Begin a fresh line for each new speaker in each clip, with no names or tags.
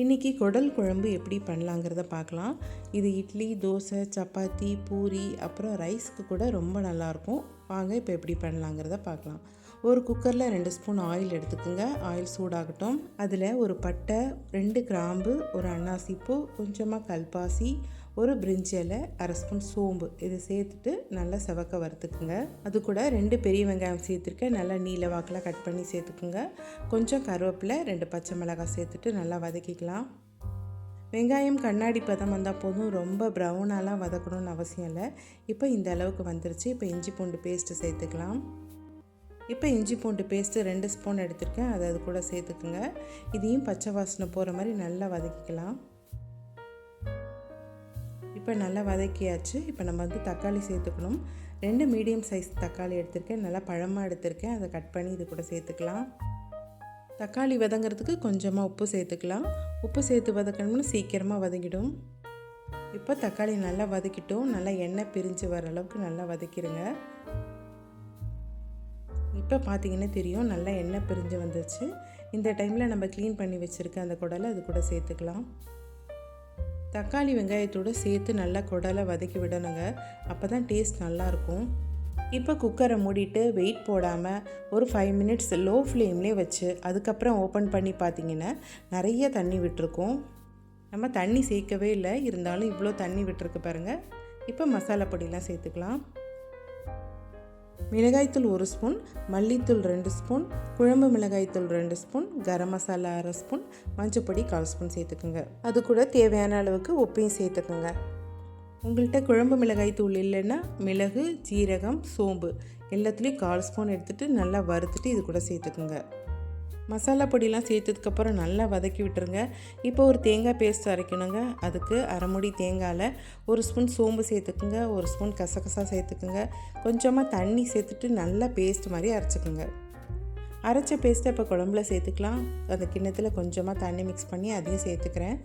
இன்றைக்கி குடல் குழம்பு எப்படி பண்ணலாங்கிறத பார்க்கலாம். இது இட்லி, தோசை, சப்பாத்தி, பூரி அப்புறம் ரைஸ்க்கு கூட ரொம்ப நல்லாயிருக்கும். வாங்க இப்போ எப்படி பண்ணலாங்கிறத பார்க்கலாம். ஒரு குக்கரில் 2 ஸ்பூன் ஆயில் எடுத்துக்கோங்க. ஆயில் சூடாகட்டும். அதில் ஒரு பட்டை, 2 கிராம்பு, ஒரு அன்னாசிப்பூ, கொஞ்சமாக கல்பாசி, ஒரு பிரிஞ்சி இலை, 1/2 ஸ்பூன் சோம்பு இதை சேர்த்துட்டு நல்லா செவக்க வறுத்துக்குங்க. அது கூட 2 பெரிய வெங்காயம் சேர்த்துருக்கேன். நல்லா நீல வாக்கில் கட் பண்ணி சேர்த்துக்குங்க. கொஞ்சம் கருவேப்பிலை, 2 பச்சை மிளகாய் சேர்த்துட்டு நல்லா வதக்கிக்கலாம். வெங்காயம் கண்ணாடி பதம் வந்தால் போதும், ரொம்ப ப்ரௌனாலாம் வதக்கணும்னு அவசியம் இல்லை. இப்போ இந்த அளவுக்கு வந்துருச்சு. இப்போ இஞ்சி பூண்டு பேஸ்ட்டு சேர்த்துக்கலாம். இப்போ இஞ்சி பூண்டு பேஸ்ட்டு 2 ஸ்பூன் எடுத்துருக்கேன். அதை அது கூட சேர்த்துக்குங்க. இதையும் பச்சை வாசனை போகிற மாதிரி நல்லா வதக்கிக்கலாம். இப்போ நல்லா வதக்கியாச்சு. இப்போ நம்ம தக்காளி சேர்த்துக்கணும். 2 மீடியம் சைஸ் தக்காளி எடுத்திருக்கேன். நல்லா பழமாக எடுத்திருக்கேன். அதை கட் பண்ணி இது கூட சேர்த்துக்கலாம். தக்காளி வதங்கிறதுக்கு கொஞ்சமாக உப்பு சேர்த்துக்கலாம். உப்பு சேர்த்து வதக்கணும்னா சீக்கிரமாக வதங்கிடும். இப்போ தக்காளி நல்லா வதக்கிட்டோம். நல்லா எண்ணெய் பிரிஞ்சு வர அளவுக்கு நல்லா வதக்கிடுங்க. இப்போ பார்த்தீங்கன்னா தெரியும், நல்லா எண்ணெய் பிரிஞ்சு வந்துருச்சு. இந்த டைமில் நம்ம க்ளீன் பண்ணி வச்சுருக்க அந்த குடலை அது கூட சேர்த்துக்கலாம். தக்காளி வெங்காயத்தோடு சேர்த்து நல்லா குடலை வதக்கி விடணுங்க. அப்போ தான் டேஸ்ட் நல்லாயிருக்கும். இப்போ குக்கரை மூடிட்டு வெயிட் போடாமல் ஒரு 5 மினிட்ஸ் லோ ஃப்ளேம்லேயே வச்சு அதுக்கப்புறம் ஓப்பன் பண்ணி பார்த்தீங்கன்னா நிறைய தண்ணி விட்டுருக்கோம். நம்ம தண்ணி சேர்க்கவே இல்லை, இருந்தாலும் இவ்வளோ தண்ணி விட்டுருக்கு பாருங்கள். இப்போ மசாலா பொடியெலாம் சேர்த்துக்கலாம். மிளகாய்த்தூள் 1 ஸ்பூன், மல்லித்தூள் 2 ஸ்பூன், குழம்பு மிளகாய்த்தூள் 2 ஸ்பூன், கரம் மசாலா 1/2 ஸ்பூன், மஞ்சப்பொடி 1/4 ஸ்பூன் சேர்த்துக்குங்க. அது கூட தேவையான அளவுக்கு உப்பையும் சேர்த்துக்குங்க. உங்கள்கிட்ட குழம்பு மிளகாய்த்தூள் இல்லைன்னா மிளகு, ஜீரகம், சோம்பு எல்லாத்துலேயும் 1/4 ஸ்பூன் எடுத்துகிட்டு நல்லா வறுத்துட்டு இது கூட சேர்த்துக்குங்க. மசாலா பொடியெலாம் சேர்த்ததுக்கப்புறம் நல்லா வதக்கி விட்டுருங்க. இப்போ ஒரு தேங்காய் பேஸ்ட் அரைக்கணுங்க. அதுக்கு அரை மூடி தேங்காயில் 1 ஸ்பூன் சோம்பு சேர்த்துக்குங்க, 1 ஸ்பூன் கசகசா சேர்த்துக்குங்க, கொஞ்சமாக தண்ணி சேர்த்துட்டு நல்லா பேஸ்ட் மாதிரி அரைச்சிக்குங்க. அரைச்ச பேஸ்ட்டை இப்போ குழம்புல சேர்த்துக்கலாம். அந்த கிண்ணத்தில் கொஞ்சமாக தண்ணி மிக்ஸ் பண்ணி அதையும் சேர்த்துக்கிறேன்.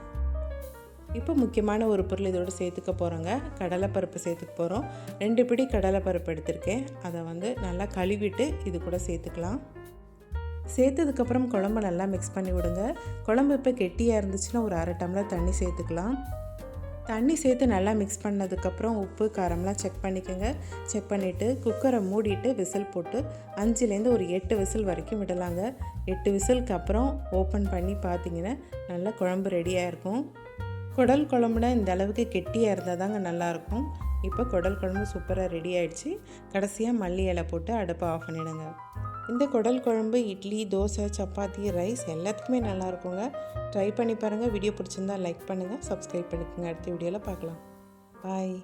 இப்போ முக்கியமான ஒரு பொருள் இதோடு சேர்த்துக்க போகிறோங்க. கடலைப்பருப்பு சேர்த்துக்க போகிறோம். 2 பிடி கடலைப்பருப்பு எடுத்திருக்கேன். அதை நல்லா கழுவிட்டு இது கூட சேர்த்துக்கலாம். சேர்த்ததுக்கப்புறம் குழம்பு நல்லா மிக்ஸ் பண்ணி விடுங்க. குழம்பு இப்போ கெட்டியாக இருந்துச்சுன்னா ஒரு 1/2 டம்ளர் தண்ணி சேர்த்துக்கலாம். தண்ணி சேர்த்து நல்லா மிக்ஸ் பண்ணதுக்கப்புறம் உப்பு காரம்லாம் செக் பண்ணிக்கோங்க. செக் பண்ணிவிட்டு குக்கரை மூடிட்டு விசில் போட்டு 5லேருந்து ஒரு 8 விசில் வரைக்கும் விடலாங்க. 8 விசிலுக்கு அப்புறம் ஓப்பன் பண்ணி பார்த்தீங்கன்னா நல்லா குழம்பு ரெடியாக இருக்கும். குடல் குழம்புனா இந்த அளவுக்கு கெட்டியாக இருந்தால் தாங்க நல்லாயிருக்கும். இப்போ குடல் குழம்பு சூப்பராக ரெடி ஆகிடுச்சு. கடைசியாக மல்லி இலை போட்டு அடுப்பை ஆஃப் பண்ணிவிடுங்க. இந்த குடல் குழம்பு இட்லி, தோசை, சப்பாத்தி, ரைஸ் எல்லாத்துக்குமே நல்லாயிருக்குங்க. ட்ரை பண்ணி பாருங்கள். வீடியோ பிடிச்சிருந்தா லைக் பண்ணுங்கள், சப்ஸ்கிரைப் பண்ணிக்கோங்க. அடுத்த வீடியோவில் பார்க்கலாம். பாய்.